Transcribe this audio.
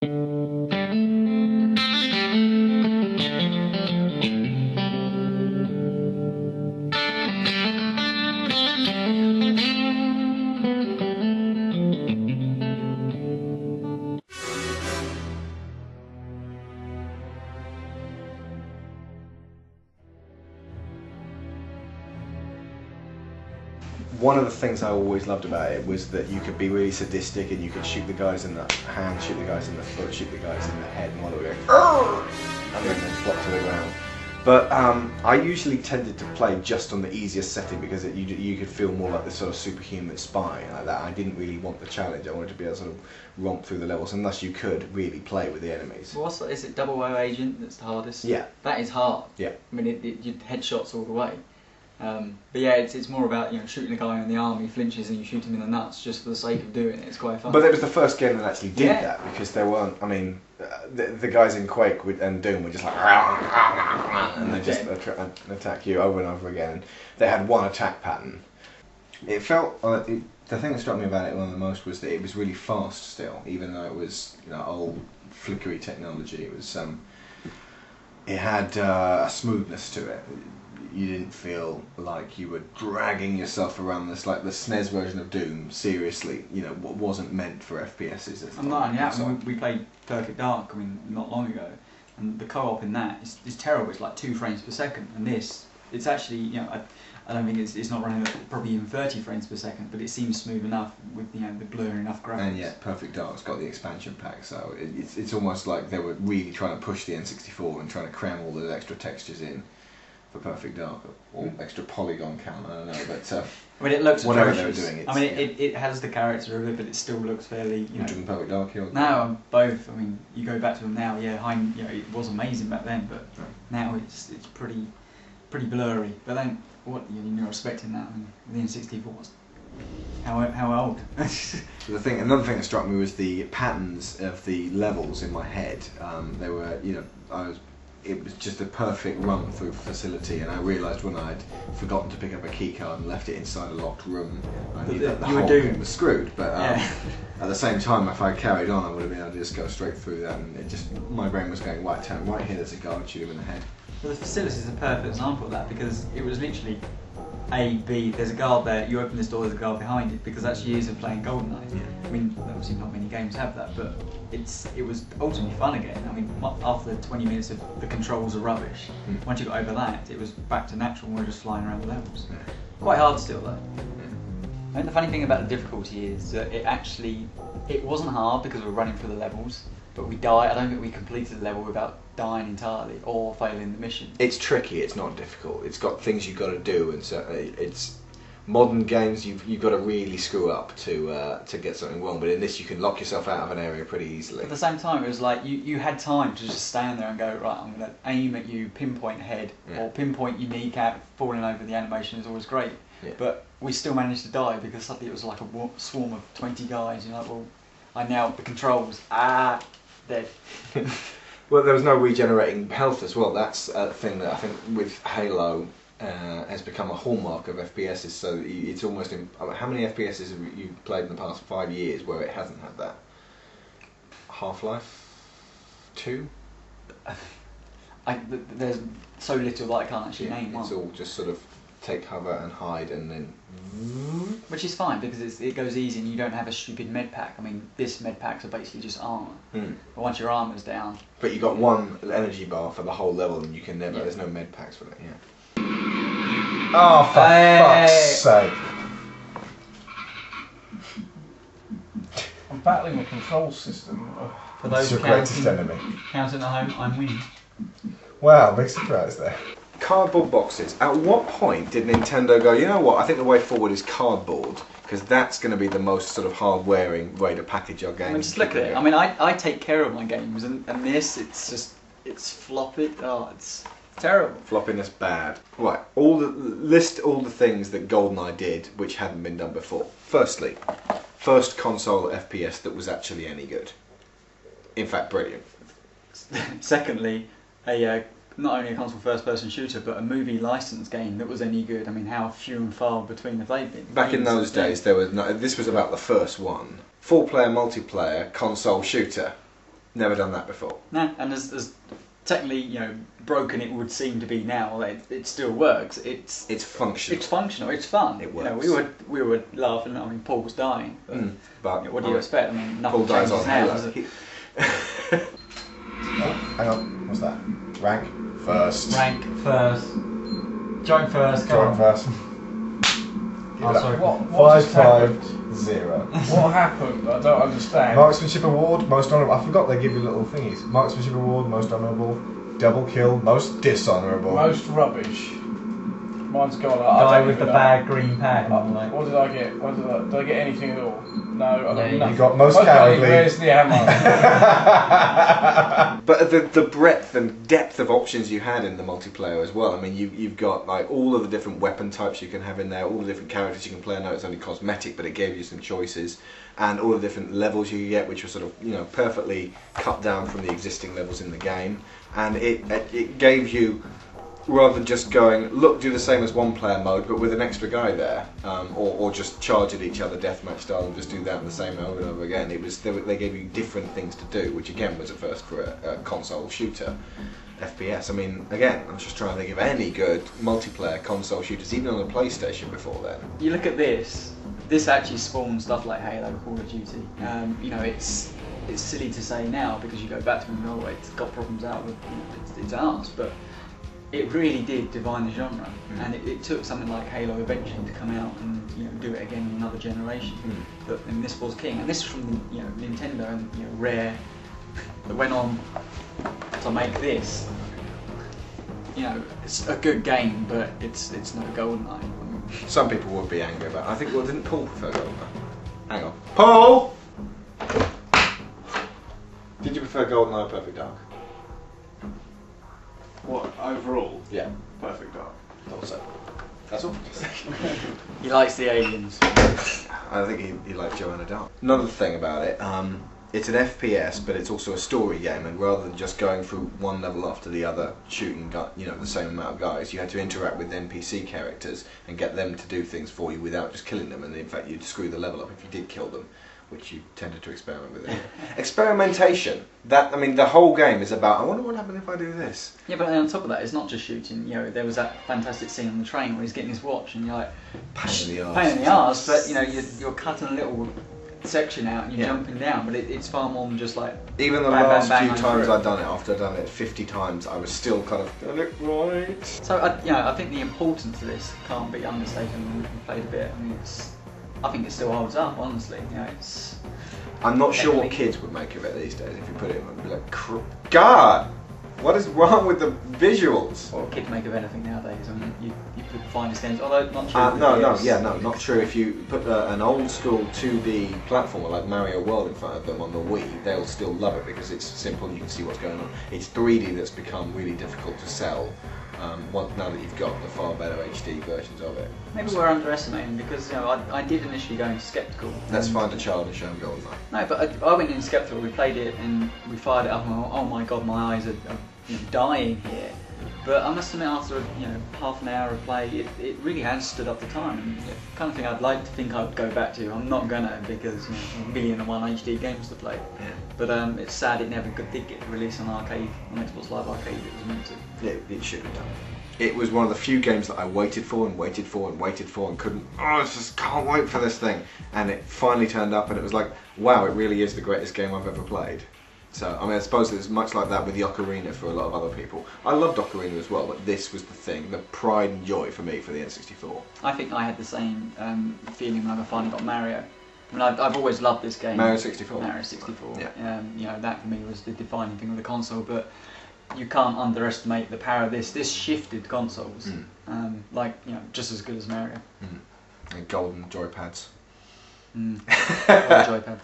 One of the things I always loved about it was that you could be really sadistic and you could shoot the guys in the hand, shoot the guys in the foot, shoot the guys in the head, and while they were going, and then they'd flop to the ground. But I usually tended to play just on the easiest setting because you could feel more like this sort of superhuman spy like that. I didn't really want the challenge. I wanted to be able to sort of romp through the levels, and thus you could really play with the enemies. Well, is it double O agent that's the hardest? Yeah. That is hard. Yeah. I mean, you headshots all the way. But yeah, it's more about shooting a guy in the arm, he flinches and you shoot him in the nuts just for the sake of doing it. It's quite fun. But it was the first game that actually did that because there weren't. I mean, the guys in Quake and Doom were just like, and they just attack you over and over again. They had one attack pattern. It felt the thing that struck me about it one of the most was that it was really fast still, even though it was old flickery technology. It was it had a smoothness to it. You didn't feel like you were dragging yourself around this, like the SNES version of Doom, seriously, what wasn't meant for FPSs. I'm not only that, we played Perfect Dark, not long ago, and the co-op in that is terrible. It's like 2 frames per second, and this, it's actually, I don't think it's not running at probably even 30 frames per second, but it seems smooth enough with the blurry enough graphics. And yet Perfect Dark's got the expansion pack, so it's almost like they were really trying to push the N64 and trying to cram all those extra textures in for Perfect Dark, or extra polygon count, I don't know, but it looks whatever atrocious. they were doing. It has the character of it, but it still looks fairly. Perfect Dark here. No, both. You go back to them now. It was amazing back then, but now it's pretty blurry. But then, what you're expecting that? The N64 was how old? So another thing that struck me was the patterns of the levels in my head. They were, it was just a perfect run-through facility, and I realised when I'd forgotten to pick up a key card and left it inside a locked room, I knew that the whole thing was screwed. But at the same time, if I carried on, I would have been able to just go straight through that, and my brain was going, right here, there's a guard, shoot him in the head. Well, the facility is a perfect example of that, because it was literally A, B, there's a guard there, you open this door, there's a guard behind it, because that's years of playing GoldenEye. Yeah. Obviously not many games have that, but it was ultimately fun again. After 20 minutes of the controls are rubbish, once you got over that, it was back to natural and we were just flying around the levels. Yeah. Quite hard still though. The funny thing about the difficulty is that it wasn't hard because we were running through the levels, but we died. I don't think we completed the level without dying entirely or failing the mission. It's tricky, it's not difficult. It's got things you've got to do, and so it's modern games you've got to really screw up to get something wrong, but in this you can lock yourself out of an area pretty easily. At the same time, it was like you had time to just stand there and go, right, I'm going to aim at you, pinpoint head, or pinpoint your kneecap, falling over. The animation is always great, but we still managed to die because suddenly it was like a swarm of 20 guys. You're like, well, I nailed the controls, dead. Well, there was no regenerating health as well. That's a thing that I think with Halo has become a hallmark of FPSs. So it's almost how many FPSs have you played in the past 5 years where it hasn't had that? Half-Life 2? There's so little that I can't actually name one. It's all just sort of take cover and hide and then... Which is fine because it goes easy and you don't have a stupid med pack. This med packs are basically just armour. But once your armour's down... But you got one energy bar for the whole level and you can never... There's no med packs for it, Oh, for fuck's sake. I'm battling the control system. For those your greatest enemy. Counting at home, I'm winning. Wow, big surprise there. Cardboard boxes. At what point did Nintendo go, you know what, I think the way forward is cardboard, because that's going to be the most sort of hard-wearing way to package our games. Just look at it. I take care of my games, and this, it's floppy. Oh, it's terrible. Floppiness bad. Right, list all the things that GoldenEye did which hadn't been done before. Firstly, first console FPS that was actually any good. In fact, brilliant. Secondly, not only a console first-person shooter, but a movie license game that was any good. How few and far between have they been? Back in those days, there was no. This was about the first one. 4-player multiplayer console shooter. Never done that before. No, and as technically, broken it would seem to be now, it still works. It's functional. It's functional. It's fun. It works. We were laughing. I mean, Paul's dying. But what do you expect? I mean, nothing Paul dies changes on now. Halo. Does it? Oh, hang on. What's that? Rank first. Rank first. Join first. Go Join on. first. Oh, sorry. What just happened? 5-5-0. What happened? I don't understand. Marksmanship award, most honourable. I forgot they give you little thingies. Marksmanship award, most honourable. Double kill, most dishonourable. Most rubbish. Mine's gone. Guy with the bad green pad. What did I get? Did I get anything at all? No, I got nothing. You got most Okay, cowardly. where's the ammo? But the breadth and depth of options you had in the multiplayer as well. I mean, you've got like all of the different weapon types you can have in there, all the different characters you can play. I know it's only cosmetic, but it gave you some choices, and all the different levels you could get, which were sort of perfectly cut down from the existing levels in the game, and it gave you, rather than just going, look, do the same as one player mode, but with an extra guy there, or just charge at each other deathmatch style and just do that the same over and over again. They gave you different things to do, which again was a first for a console shooter, FPS. I mean, again, I'm just trying to think of any good multiplayer console shooters, even on the PlayStation before then. You look at this. This actually spawned stuff like Halo, Call of Duty. It's silly to say now because you go back to it and go, it's got problems out of it's ours, but it really did define the genre, and it took something like Halo eventually to come out and do it again in another generation. And this was king, and this was from Nintendo and Rare that went on to make this. It's a good game, but it's not a GoldenEye. Some people would be angry about it. I think, didn't Paul prefer GoldenEye? Hang on. Paul! Did you prefer GoldenEye or Perfect Dark? What, overall? Yeah. Perfect Dark. Thought so. That's all. He likes the aliens. I think he liked Joanna Dark. Another thing about it, it's an FPS, but it's also a story game, and rather than just going through one level after the other, shooting the same amount of guys, you had to interact with NPC characters and get them to do things for you without just killing them, and in fact you'd screw the level up if you did kill them, which you tended to experiment with. Experimentation. The whole game is about, I wonder what happens if I do this. Yeah, but on top of that, it's not just shooting. There was that fantastic scene on the train where he's getting his watch, and you're like, Pain in the arse. Pain in the arse, but you're cutting a little section out and you're jumping down, but it's far more than just like. Even the bang, last bang, few bang, times through. I'd done it, after I'd done it 50 times, I was still kind of, done it right. So I think the importance of this can't be understated. We've played a bit. I think it still holds up, honestly. It's. I'm not sure what kids would make of it these days. If you put it in, they'd be like, God, what is wrong with the visuals? What kids make of anything nowadays? I mean, you could find these games, although not true. Not true. If you put an old school 2D platformer like Mario World in front of them on the Wii, they'll still love it because it's simple and you can see what's going on. It's 3D that's become really difficult to sell. Now that you've got the far better HD versions of it. Maybe we're underestimating because I did initially go into sceptical. Let's find a child and show them GoldenEye. No, but I went in skeptical. We played it and we fired it up and went, oh my god, my eyes are dying here. But I must admit, after half an hour of play, it really has stood up the time. And the kind of thing I'd like to think I would go back to. I'm not gonna because 1,000,001 HD games to play. Yeah. But it's sad it never did get released on arcade, on Xbox Live Arcade. It was meant to. Yeah, it should have done. It was one of the few games that I waited for and waited for and waited for and couldn't. I just can't wait for this thing. And it finally turned up, and it was like, wow, it really is the greatest game I've ever played. So, I suppose it's much like that with the Ocarina for a lot of other people. I loved Ocarina as well, but this was the thing, the pride and joy for me for the N64. I think I had the same feeling when I finally got Mario. I mean, I've always loved this game. Mario 64. Mario 64. Yeah. That for me was the defining thing of the console. But you can't underestimate the power of this. This shifted consoles, just as good as Mario. And golden joypads. Or a joypad.